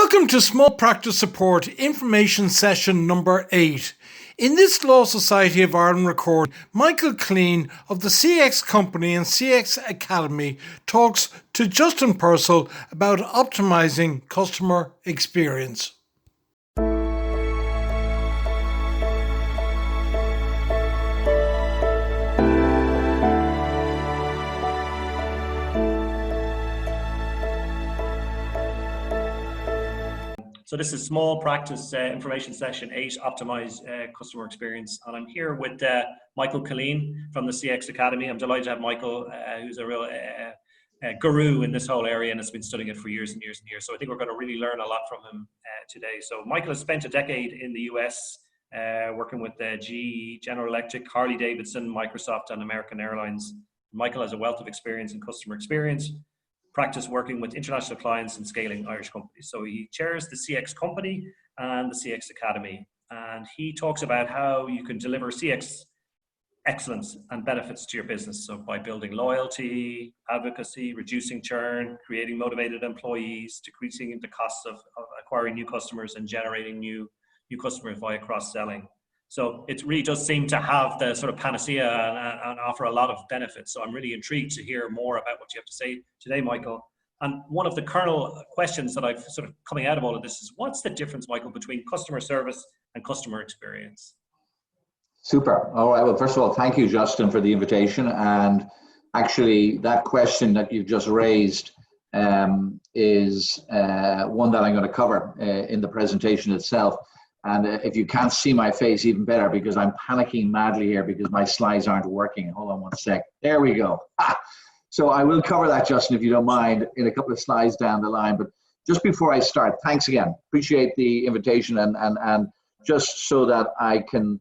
Welcome to Small Practice Support Information Session number 8. In this Law Society of Ireland recording, Michael Clean of the CX Company and CX Academy talks to Justin Purcell about optimizing customer experience. So this is Small Practice Information Session 8, Optimize Customer Experience. And I'm here with Michael Colleen from the CX Academy. I'm delighted to have Michael, who's a real guru in this whole area and has been studying it for years and years and years. So I think we're going to really learn a lot from him today. So Michael has spent a decade in the US working with GE, General Electric, Harley Davidson, Microsoft and American Airlines. Michael has a wealth of experience in customer experience, practice working with international clients and scaling Irish companies. So he chairs the CX Company and the CX Academy. And he talks about how you can deliver CX excellence and benefits to your business. So by building loyalty, advocacy, reducing churn, creating motivated employees, decreasing the costs of acquiring new customers and generating new customers via cross-selling. So it really does seem to have the sort of panacea and offer a lot of benefits. So I'm really intrigued to hear more about what you have to say today, Michael. And one of the kernel questions that I've sort of coming out of all of this is, what's the difference, Michael, between customer service and customer experience? Super. All right. Well, first of all, thank you, Justin, for the invitation. And actually, that question that you've just raised is one that I'm going to cover in the presentation itself. And if you can't see my face, even better, because I'm panicking madly here because my slides aren't working. Hold on one sec. There we go. So I will cover that, Justin, if you don't mind, in a couple of slides down the line. But just before I start, thanks again. Appreciate the invitation. And just so that I can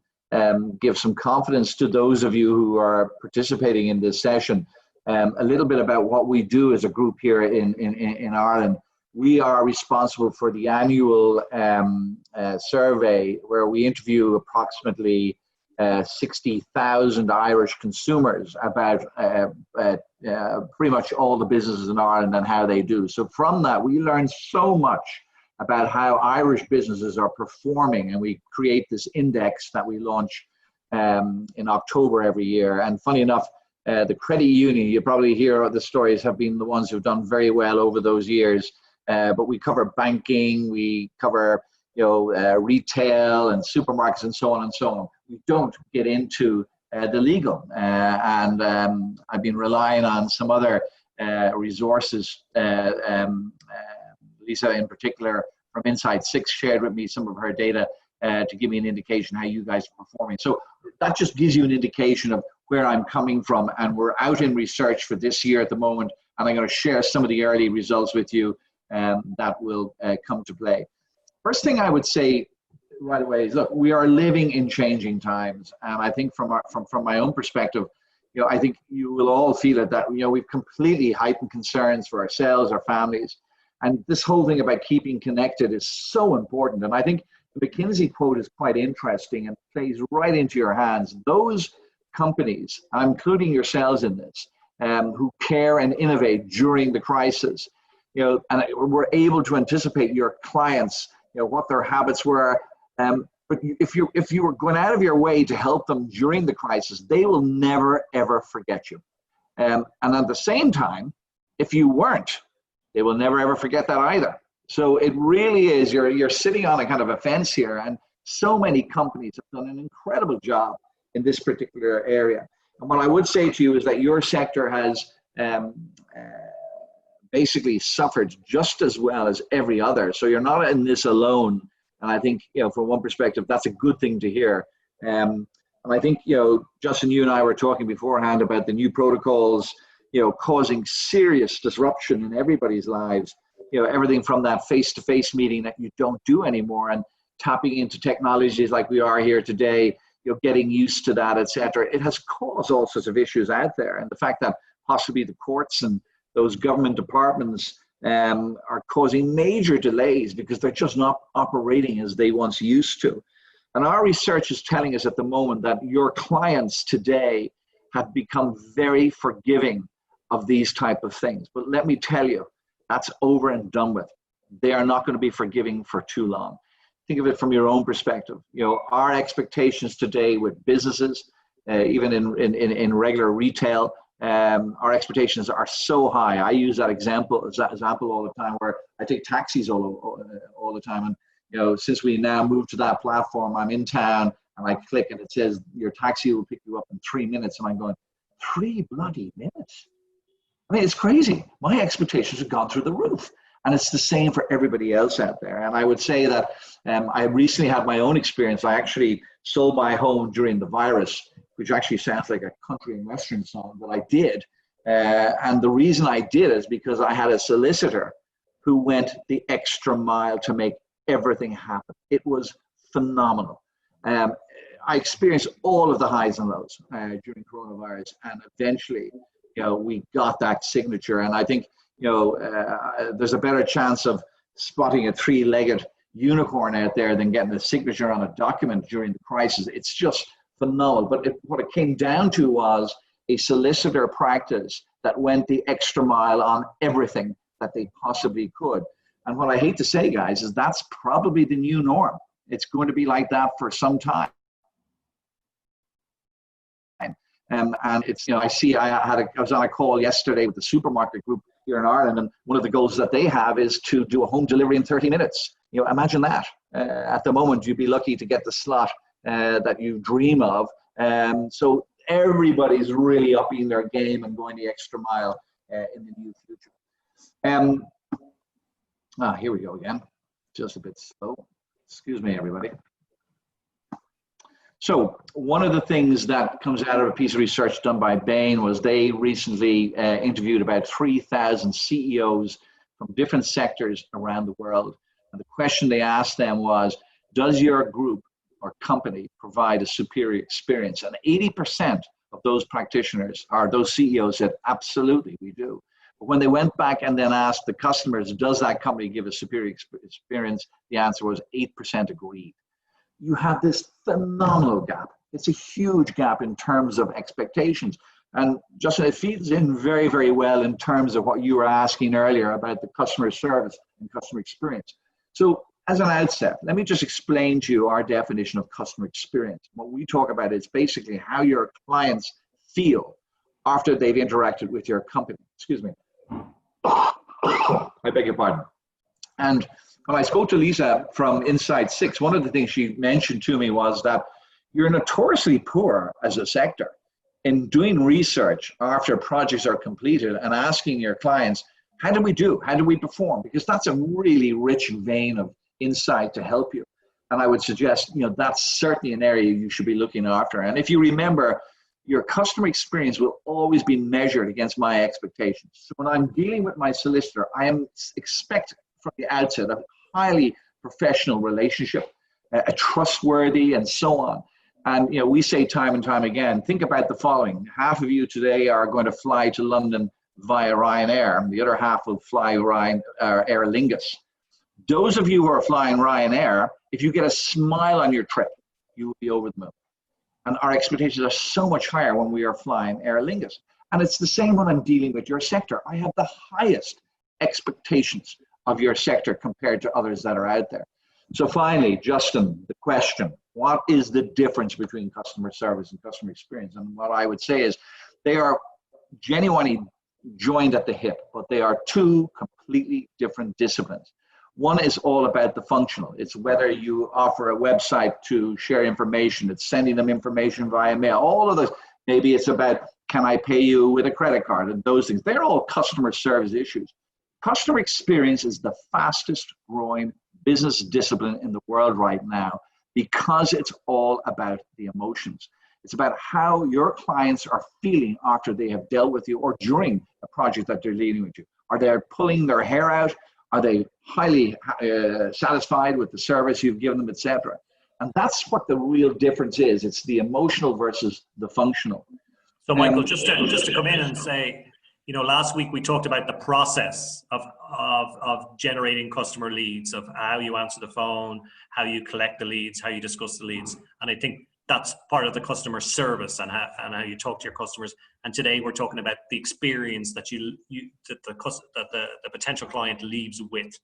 give some confidence to those of you who are participating in this session, a little bit about what we do as a group here in Ireland. We are responsible for the annual survey where we interview approximately 60,000 Irish consumers about pretty much all the businesses in Ireland and how they do. So from that, we learn so much about how Irish businesses are performing, and we create this index that we launch in October every year. And funny enough, the credit union, you probably hear the stories, have been the ones who've done very well over those years. But we cover banking, we cover retail and supermarkets and so on and so on. We don't get into the legal, and I've been relying on some other resources. Lisa, in particular, from Insight 6, shared with me some of her data to give me an indication how you guys are performing. So that just gives you an indication of where I'm coming from, and we're out in research for this year at the moment, and I'm going to share some of the early results with you. That will come to play. First thing I would say right away is, look, we are living in changing times, and I think from my own perspective, I think you will all feel it that we've completely heightened concerns for ourselves, our families, and this whole thing about keeping connected is so important. And I think the McKinsey quote is quite interesting and plays right into your hands. Those companies, I'm including yourselves in this, who care and innovate during the crisis. And we're able to anticipate your clients, what their habits were. But if you were going out of your way to help them during the crisis, they will never, ever forget you. And at the same time, if you weren't, they will never, ever forget that either. So it really is, you're sitting on a kind of a fence here, and so many companies have done an incredible job in this particular area. And what I would say to you is that your sector has basically suffered just as well as every other. So you're not in this alone. And I think, from one perspective, that's a good thing to hear. And I think, Justin, you and I were talking beforehand about the new protocols, causing serious disruption in everybody's lives. Everything from that face-to-face meeting that you don't do anymore, and tapping into technologies like we are here today, getting used to that, etc. It has caused all sorts of issues out there. And the fact that possibly the courts and those government departments are causing major delays because they're just not operating as they once used to. And our research is telling us at the moment that your clients today have become very forgiving of these type of things. But let me tell you, that's over and done with. they are not going to be forgiving for too long. Think of it from your own perspective. You know, our expectations today with businesses, even in regular retail, our expectations are so high. I use that example all the time, where I take taxis all the time. And you know, since we now moved to that platform, I'm in town and I click and it says your taxi will pick you up in 3 minutes, and I'm going, 3 bloody minutes? I mean, it's crazy. My expectations have gone through the roof. And it's the same for everybody else out there. And I would say that I recently had my own experience. I actually sold my home during the virus, which actually sounds like a country and western song, but I did. And the reason I did is because I had a solicitor who went the extra mile to make everything happen. It was phenomenal. I experienced all of the highs and lows during coronavirus, and eventually, you know, we got that signature. And I think, you know, there's a better chance of spotting a 3-legged unicorn out there than getting a signature on a document during the crisis. It's just phenomenal. But what it came down to was a solicitor practice that went the extra mile on everything that they possibly could. And what I hate to say, guys, is that's probably the new norm. It's going to be like that for some time. And it's, you know, I was on a call yesterday with the supermarket group here in Ireland, and one of the goals that they have is to do a home delivery in 30 minutes. You know, imagine that. At the moment, you'd be lucky to get the slot that you dream of. So everybody's really upping their game and going the extra mile in the near future. Here we go again. Just a bit slow. Excuse me, everybody. So one of the things that comes out of a piece of research done by Bain was they recently interviewed about 3,000 CEOs from different sectors around the world. And the question they asked them was, does your group or company provide a superior experience? And 80% of those practitioners, or those CEOs, said, absolutely, we do. But when they went back and then asked the customers, does that company give a superior experience? The answer was 8% agreed. You have this phenomenal gap. It's a huge gap in terms of expectations. And Justin, it feeds in very, very well in terms of what you were asking earlier about the customer service and customer experience. So as an outset, let me just explain to you our definition of customer experience. What we talk about is basically how your clients feel after they've interacted with your company. Excuse me. I beg your pardon. And when I spoke to Lisa from Inside Six, one of the things she mentioned to me was that you're notoriously poor as a sector in doing research after projects are completed and asking your clients, how do we do? How do we perform? Because that's a really rich vein of insight to help you. And I would suggest, you know, that's certainly an area you should be looking after. And if you remember, your customer experience will always be measured against my expectations. So when I'm dealing with my solicitor, I am expecting from the outset a highly professional relationship, a trustworthy, and so on. And you know, we say time and time again, think about the following. Half of you today are going to fly to London via Ryanair, and the other half will fly Aer Lingus. Those of you who are flying Ryanair, if you get a smile on your trip, you will be over the moon. And our expectations are so much higher when we are flying Aer Lingus. And it's the same when I'm dealing with your sector. I have the highest expectations of your sector compared to others that are out there. So finally, Justin, the question, what is the difference between customer service and customer experience? And what I would say is they are genuinely joined at the hip, but they are two completely different disciplines. One is all about the functional. It's whether you offer a website to share information, it's sending them information via mail, all of those. Maybe it's about, can I pay you with a credit card, and those things. They're all customer service issues. Customer experience is the fastest growing business discipline in the world right now because it's all about the emotions. It's about how your clients are feeling after they have dealt with you or during a project that they're dealing with you. Are they pulling their hair out? Are they highly satisfied with the service you've given them, etc.? And that's what the real difference is. It's the emotional versus the functional. So Michael, just to come in and say, you know, last week we talked about the process of generating customer leads, of how you answer the phone, how you collect the leads, how you discuss the leads. And I think that's part of the customer service and how you talk to your customers. And today we're talking about the experience that the potential client leaves with.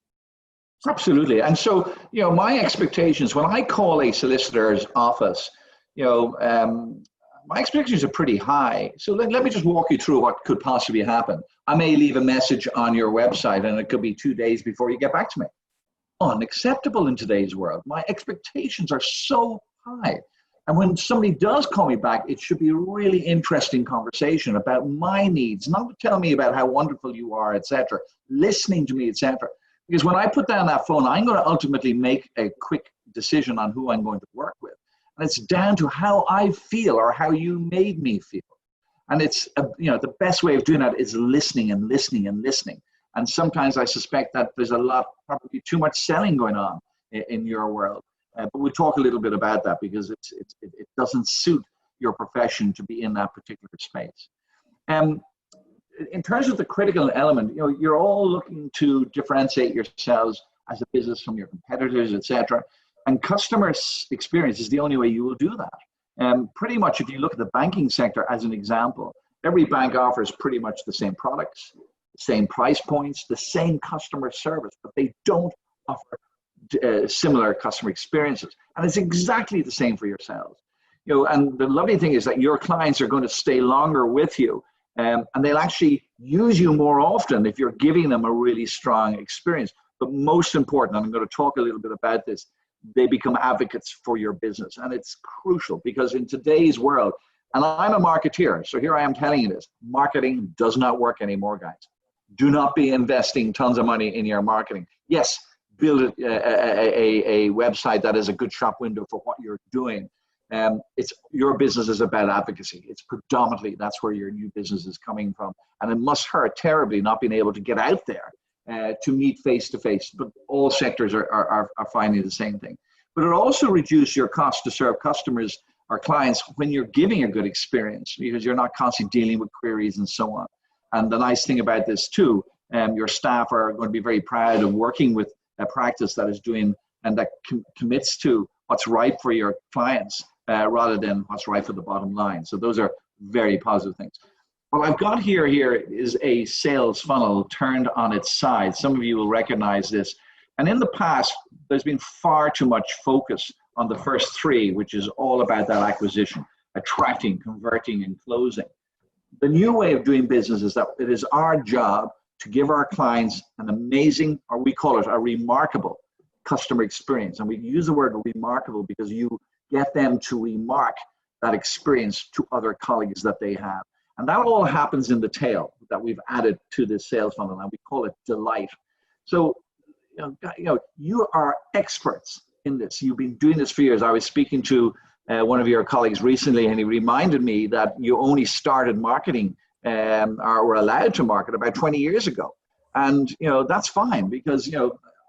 Absolutely. And so, my expectations when I call a solicitor's office, my expectations are pretty high. So let me just walk you through what could possibly happen. I may leave a message on your website and it could be 2 days before you get back to me. Unacceptable in today's world. My expectations are so high. And when somebody does call me back, it should be a really interesting conversation about my needs, not tell me about how wonderful you are, etc., listening to me, etc. Because when I put down that phone, I'm going to ultimately make a quick decision on who I'm going to work with. And it's down to how I feel or how you made me feel. And it's, the best way of doing that is listening and listening and listening. And sometimes I suspect that there's probably too much selling going on in your world. But we'll talk a little bit about that because it doesn't suit your profession to be in that particular space. In terms of the critical element, you're all looking to differentiate yourselves as a business from your competitors, etc. And customer experience is the only way you will do that. Pretty much, if you look at the banking sector as an example, every bank offers pretty much the same products, the same price points, the same customer service, but they don't offer similar customer experiences. And it's exactly the same for yourselves. And the lovely thing is that your clients are going to stay longer with you, and they'll actually use you more often if you're giving them a really strong experience. But most important, and I'm going to talk a little bit about this, they become advocates for your business. And it's crucial because in today's world, and I'm a marketeer, so here I am telling you this, marketing does not work anymore, guys. Do not be investing tons of money in your marketing. Yes, build a website that is a good shop window for what you're doing. It's your business is about advocacy. It's predominantly, that's where your new business is coming from. And it must hurt terribly not being able to get out there to meet face to face, but all sectors are finding the same thing. But it also reduces your cost to serve customers or clients when you're giving a good experience because you're not constantly dealing with queries and so on. And the nice thing about this too, your staff are going to be very proud of working with a practice that is doing and that commits to what's right for your clients rather than what's right for the bottom line. So those are very positive things. What I've got here is a sales funnel turned on its side. Some of you will recognize this. And in the past, there's been far too much focus on the first three, which is all about that acquisition, attracting, converting, and closing. The new way of doing business is that it is our job to give our clients an amazing, or we call it a remarkable customer experience. And we use the word remarkable because you get them to remark that experience to other colleagues that they have. And that all happens in the tail that we've added to this sales funnel, and we call it delight. So, you are experts in this. You've been doing this for years. I was speaking to one of your colleagues recently, and he reminded me that you only started marketing or were allowed to market about 20 years ago. And, that's fine because,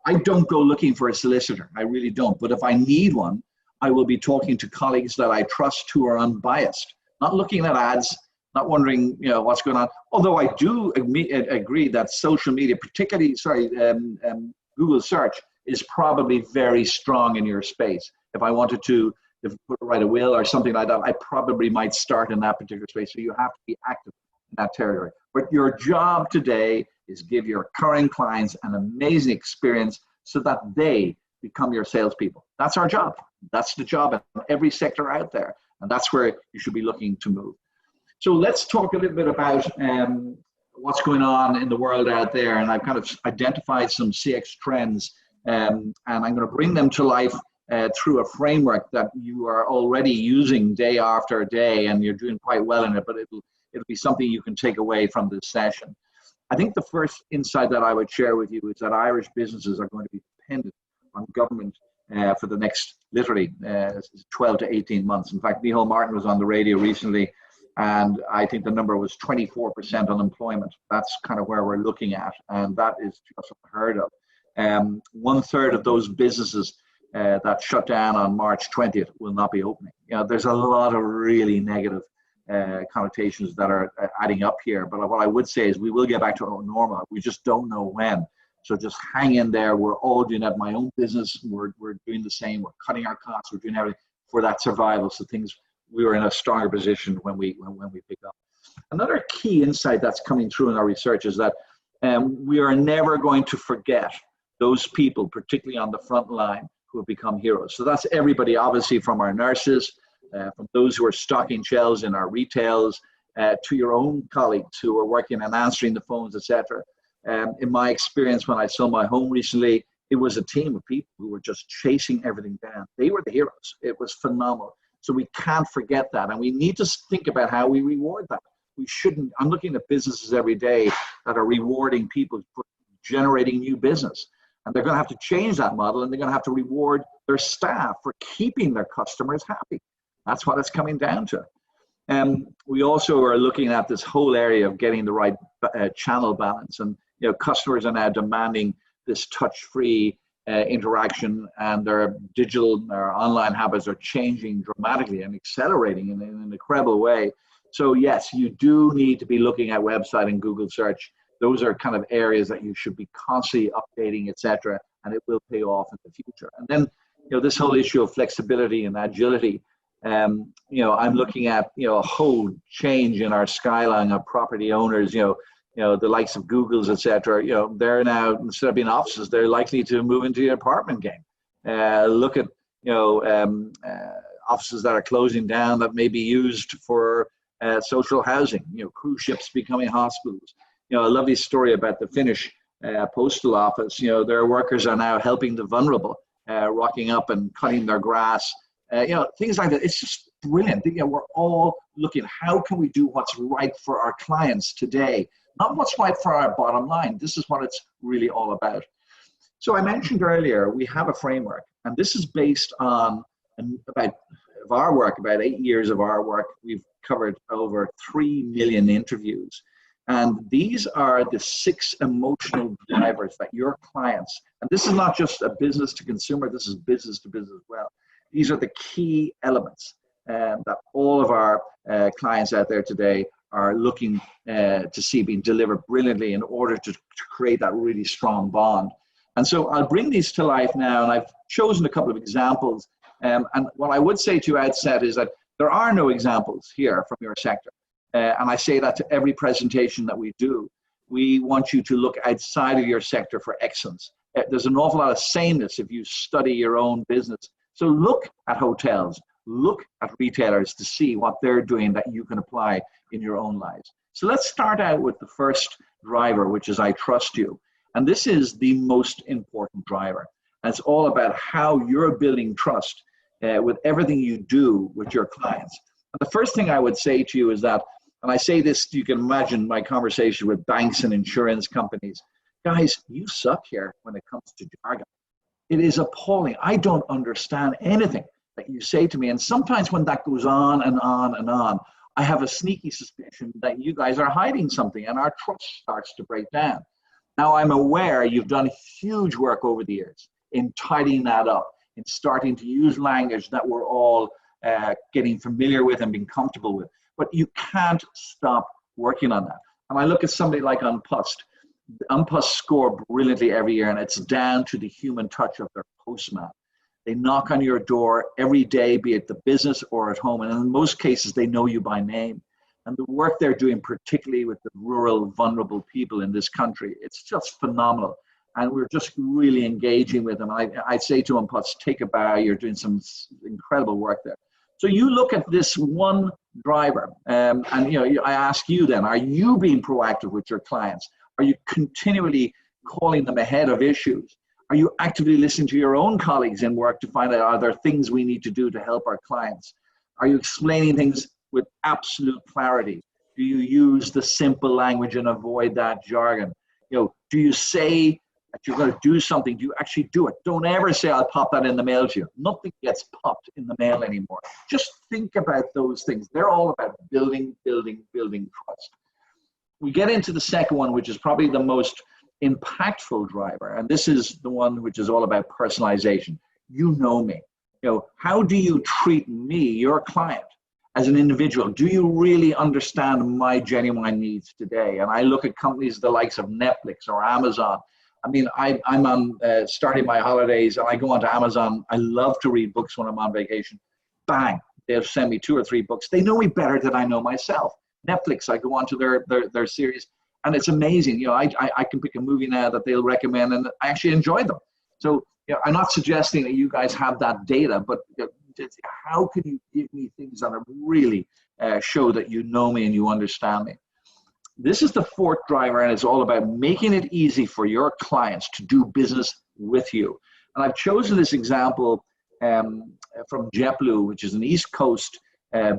I don't go looking for a solicitor. I really don't. But if I need one, I will be talking to colleagues that I trust who are unbiased, not looking at ads, not wondering, what's going on. Although I do agree that social media, particularly, Google search is probably very strong in your space. If I wanted to write a will or something like that, I probably might start in that particular space. So you have to be active in that territory. But your job today is give your current clients an amazing experience so that they become your salespeople. That's our job. That's the job in every sector out there. And that's where you should be looking to move. So let's talk a little bit about what's going on in the world out there. And I've kind of identified some CX trends, and I'm going to bring them to life through a framework that you are already using day after day, and you're doing quite well in it, but it'll be something you can take away from this session. I think the first insight that I would share with you is that Irish businesses are going to be dependent on government for the next, literally, 12 to 18 months. In fact, Micheál Martin was on the radio recently, and I think the number was 24% unemployment. That's kind of where we're looking at, and that is just unheard of. 1/3 of those businesses that shut down on March 20th will not be opening. There's a lot of really negative connotations that are adding up here. But what I would say is we will get back to normal. We just don't know when. So just hang in there. We're all doing that. My own business, we're doing the same. We're cutting our costs. We're doing everything for that survival. So we were in a stronger position when we pick up. Another key insight that's coming through in our research is that we are never going to forget those people, particularly on the front line, who have become heroes. So that's everybody, obviously, from our nurses, from those who are stocking shelves in our retails, to your own colleagues who are working and answering the phones, etc. In my experience, when I sold my home recently, it was a team of people who were just chasing everything down. They were the heroes. It was phenomenal. So we can't forget that. And we need to think about how we reward that. We shouldn't. I'm looking at businesses every day that are rewarding people for generating new business. And they're going to have to change that model, and they're going to have to reward their staff for keeping their customers happy. That's what it's coming down to. We also are looking at this whole area of getting the right channel balance. And customers are now demanding this touch-free interaction, and their digital or online habits are changing dramatically and accelerating in an incredible way. So yes, you do need to be looking at website and Google search. Those are kind of areas that you should be constantly updating, etc., and it will pay off in the future. And then, this whole issue of flexibility and agility. I'm looking at a whole change in our skyline of property owners. The likes of Google's, etc. They're now, instead of being offices, they're likely to move into the apartment game. Look at offices that are closing down that may be used for social housing. Cruise ships becoming hospitals. A lovely story about the Finnish postal office. Their workers are now helping the vulnerable, rocking up and cutting their grass. Things like that. It's just brilliant. We're all looking, how can we do what's right for our clients today? Not what's right for our bottom line. This is what it's really all about. So I mentioned earlier, we have a framework, and this is based on about 8 years of our work. We've covered over 3 million interviews. And these are the 6 emotional drivers that your clients, and this is not just a business to consumer, this is business to business as well. These are the key elements that all of our clients out there today are looking to see being delivered brilliantly in order to create that really strong bond. And so I'll bring these to life now, and I've chosen a couple of examples. And what I would say to you outset is that there are no examples here from your sector. And I say that to every presentation that we do. We want you to look outside of your sector for excellence. There's an awful lot of sameness if you study your own business. So look at hotels, look at retailers to see what they're doing that you can apply in your own lives. So let's start out with the first driver, which is I trust you. And this is the most important driver. And it's all about how you're building trust with everything you do with your clients. And the first thing I would say to you is that, and I say this, you can imagine my conversation with banks and insurance companies. Guys, you suck here when it comes to jargon. It is appalling. I don't understand anything that you say to me. And sometimes when that goes on and on and on, I have a sneaky suspicion that you guys are hiding something and our trust starts to break down. Now, I'm aware you've done huge work over the years in tidying that up, in starting to use language that we're all getting familiar with and being comfortable with. But you can't stop working on that. And I look at somebody like Unpust. Unpust score brilliantly every year, and it's down to the human touch of their postman. They knock on your door every day, be it the business or at home, and in most cases, they know you by name. And the work they're doing, particularly with the rural, vulnerable people in this country, it's just phenomenal. And we're just really engaging with them. I say to Unpust, take a bow, you're doing some incredible work there. So you look at this one driver, and I ask you then, are you being proactive with your clients? Are you continually calling them ahead of issues? Are you actively listening to your own colleagues in work to find out, are there things we need to do to help our clients? Are you explaining things with absolute clarity? Do you use the simple language and avoid that jargon? Do you say that you're going to do something? Do you actually do it? Don't ever say, I'll pop that in the mail to you. Nothing gets popped in the mail anymore. Just think about those things. They're all about building trust. We get into the second one, which is probably the most impactful driver. And this is the one which is all about personalization. You know me. How do you treat me, your client, as an individual? Do you really understand my genuine needs today? And I look at companies the likes of Netflix or Amazon. I mean, I'm on starting my holidays, and I go onto Amazon. I love to read books when I'm on vacation. Bang, they'll send me 2 or 3 books. They know me better than I know myself. Netflix, I go onto their series, And it's amazing. You know, I can pick a movie now that they'll recommend, and I actually enjoy them. So, you know, I'm not suggesting that you guys have that data, but how can you give me things that are really show that you know me and you understand me? This is the fourth driver, and it's all about making it easy for your clients to do business with you. And I've chosen this example from JetBlue, which is an East Coast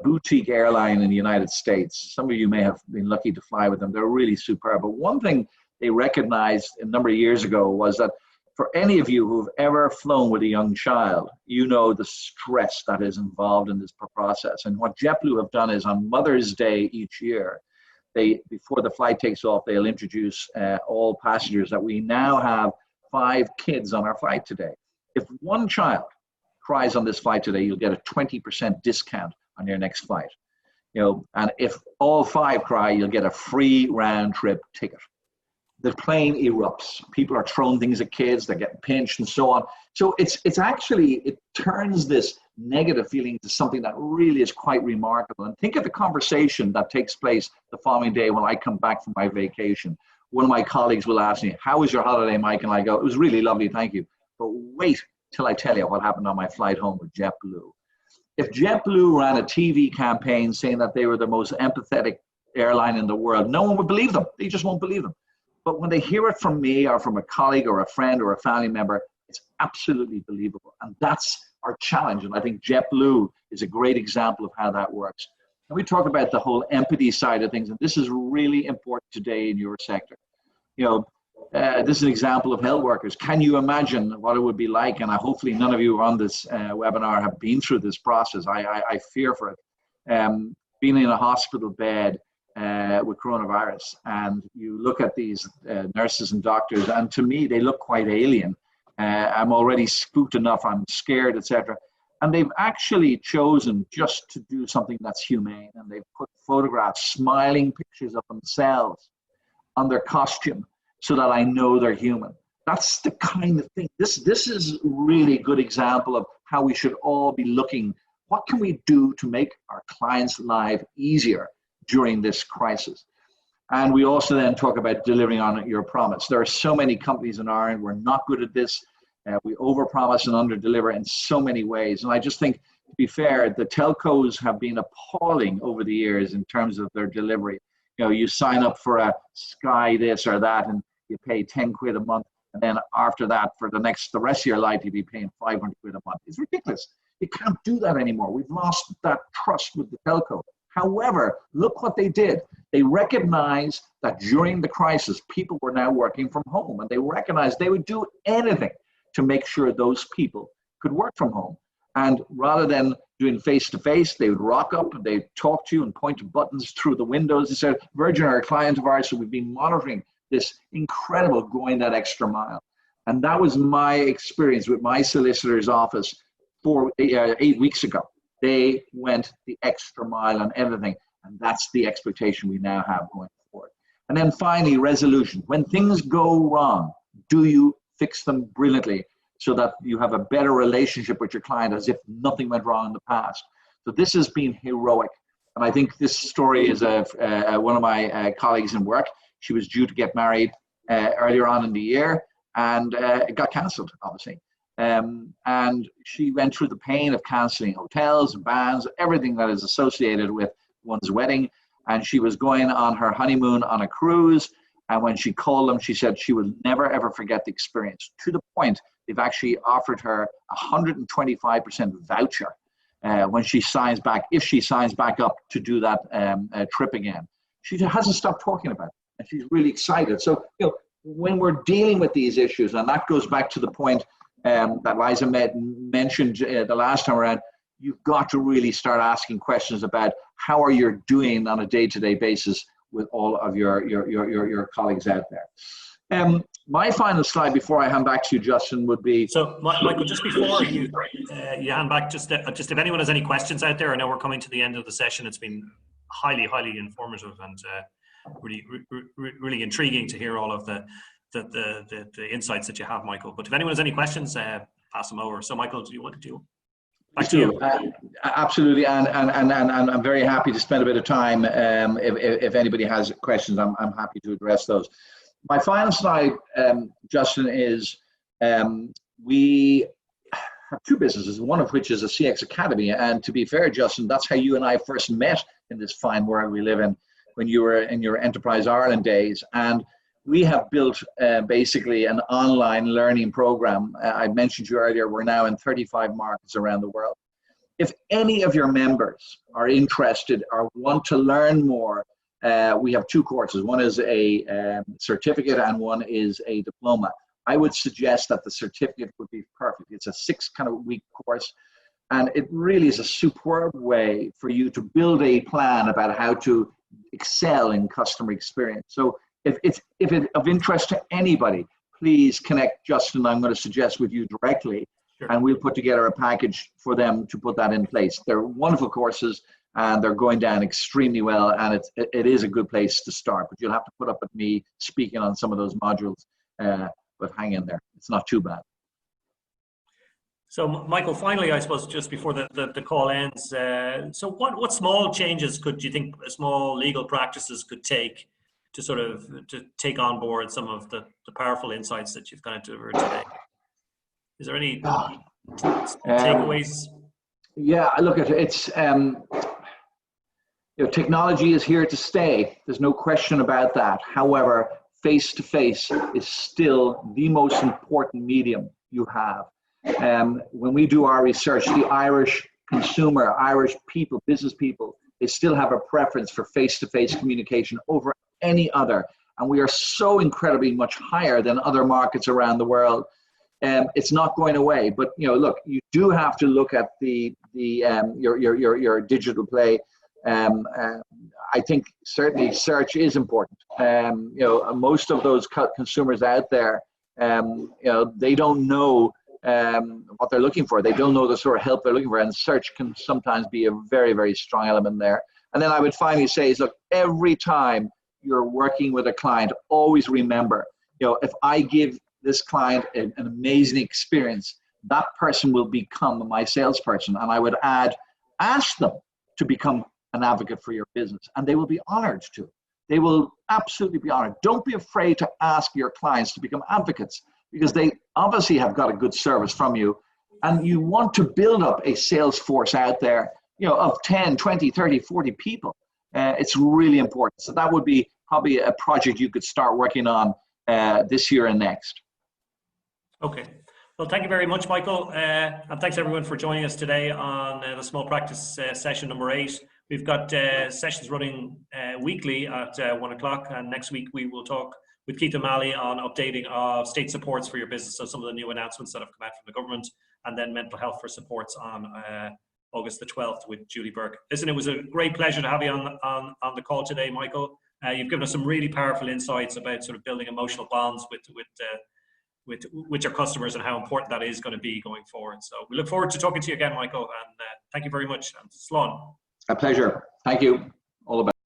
boutique airline in the United States. Some of you may have been lucky to fly with them. They're really superb. But one thing they recognized a number of years ago was that for any of you who've ever flown with a young child, you know the stress that is involved in this process. And what JetBlue have done is on Mother's Day each year, before the flight takes off, they'll introduce all passengers that we now have 5 kids on our flight today. If one child cries on this flight today, you'll get a 20% discount on your next flight. You know, and if all 5 cry, you'll get a free round trip ticket. The plane erupts. People are throwing things at kids, they're getting pinched and so on. So it's actually, it turns this negative feeling to something that really is quite remarkable. And think of the conversation that takes place the following day when I come back from my vacation. One of my colleagues will ask me, "How was your holiday, Mike?" And I go, "It was really lovely, thank you. But wait till I tell you what happened on my flight home with JetBlue." If JetBlue ran a TV campaign saying that they were the most empathetic airline in the world, no one would believe them. They just won't believe them. But when they hear it from me or from a colleague or a friend or a family member, it's absolutely believable. And that's our challenge. And I think JetBlue is a great example of how that works. And we talk about the whole empathy side of things, and this is really important today in your sector. You know, this is an example of health workers. Can you imagine what it would be like? And hopefully none of you on this webinar have been through this process. I fear for it. Being in a hospital bed with coronavirus, and you look at these nurses and doctors, and to me, they look quite alien. I'm already spooked enough, I'm scared, etc. And they've actually chosen just to do something that's humane, and they've put photographs, smiling pictures of themselves on their costume so that I know they're human. That's the kind of thing. This is really a good example of how we should all be looking. What can we do to make our clients' life easier during this crisis? And we also then talk about delivering on your promise. There are so many companies in Ireland, we're not good at this. We overpromise and underdeliver in so many ways. And I just think, to be fair, the telcos have been appalling over the years in terms of their delivery. You know, you sign up for a Sky this or that, and you pay 10 quid a month. And then after that, for the rest of your life, you'll be paying 500 quid a month. It's ridiculous. You can't do that anymore. We've lost that trust with the telco. However, look what they did. They recognized that during the crisis, people were now working from home, and they recognized they would do anything to make sure those people could work from home. And rather than doing face-to-face, they would rock up and they'd talk to you and point to buttons through the windows. They said, Virgin are a client of ours, so we've been monitoring this incredible going that extra mile. And that was my experience with my solicitor's office 8 weeks ago. They went the extra mile on everything, and that's the expectation we now have going forward. And then finally, resolution. When things go wrong, do you fix them brilliantly so that you have a better relationship with your client as if nothing went wrong in the past? So this has been heroic. And I think this story is one of my colleagues in work. She was due to get married earlier on in the year, and it got cancelled, obviously. And she went through the pain of cancelling hotels, bands, everything that is associated with one's wedding. And she was going on her honeymoon on a cruise. And when she called them, she said she would never, ever forget the experience, to the point they've actually offered her a 125% voucher when she signs back, if she signs back up to do that trip again. She hasn't stopped talking about it, and she's really excited. So, you know, when we're dealing with these issues, and that goes back to the point that Liza mentioned the last time around, you've got to really start asking questions about how are you doing on a day-to-day basis with all of your colleagues out there. My final slide before I hand back to you, Justin, would be... So, Michael, just before you hand back, just if anyone has any questions out there, I know we're coming to the end of the session. It's been highly, highly informative and really intriguing to hear all of the insights that you have, Michael. But if anyone has any questions, pass them over. So, Michael, do you want to do? Back to you. Absolutely, and I'm very happy to spend a bit of time. If anybody has questions, I'm happy to address those. My final slide, Justin, is we have two businesses, one of which is a CX Academy. And to be fair, Justin, that's how you and I first met in this fine world we live in, when you were in your Enterprise Ireland days. And we have built basically an online learning program. I mentioned to you earlier, we're now in 35 markets around the world. If any of your members are interested or want to learn more, we have two courses. One is a certificate and one is a diploma. I would suggest that the certificate would be perfect. It's a 6 kind of week course, and it really is a superb way for you to build a plan about how to excel in customer experience. So if it's of interest to anybody, please connect Justin. I'm going to suggest with you directly, and we'll put together a package for them to put that in place. They're wonderful courses, and they're going down extremely well, and it is a good place to start. But you'll have to put up with me speaking on some of those modules. But hang in there, it's not too bad. So, Michael, finally, I suppose just before the call ends, so what small changes could you think small legal practices could take to sort of to take on board some of the powerful insights that you've kind of delivered today? Is there any takeaways? Yeah, look, it's technology is here to stay. There's no question about that. However, face-to-face is still the most important medium you have. When we do our research, the Irish consumer, Irish people, business people, they still have a preference for face-to-face communication over any other. And we are so incredibly much higher than other markets around the world. It's not going away. But look, you do have to look at your digital play. I think certainly search is important. Most of those consumers out there, they don't know what they're looking for. They don't know the sort of help they're looking for, and search can sometimes be a very, very strong element there. And then I would finally say is, look, every time you're working with a client, always remember, if I give this client an amazing experience, that person will become my salesperson. And I would ask them to become an advocate for your business, and they will be honored to. They will absolutely be honored. Don't be afraid to ask your clients to become advocates, because they obviously have got a good service from you, and you want to build up a sales force out there, of 10, 20, 30, 40 people. It's really important. So that would be probably a project you could start working on this year and next. Okay. Well, thank you very much, Michael. And thanks everyone for joining us today on the Small Practice session number 8. We've got sessions running weekly at 1 o'clock, and next week we will talk with Keith O'Malley on updating of state supports for your business, so some of the new announcements that have come out from the government, and then mental health for supports on August the 12th with Julie Burke. Listen, it was a great pleasure to have you on the call today, Michael. You've given us some really powerful insights about sort of building emotional bonds with your customers and how important that is going to be going forward. So we look forward to talking to you again, Michael, and thank you very much. And Slán. A pleasure. Thank you. All the best.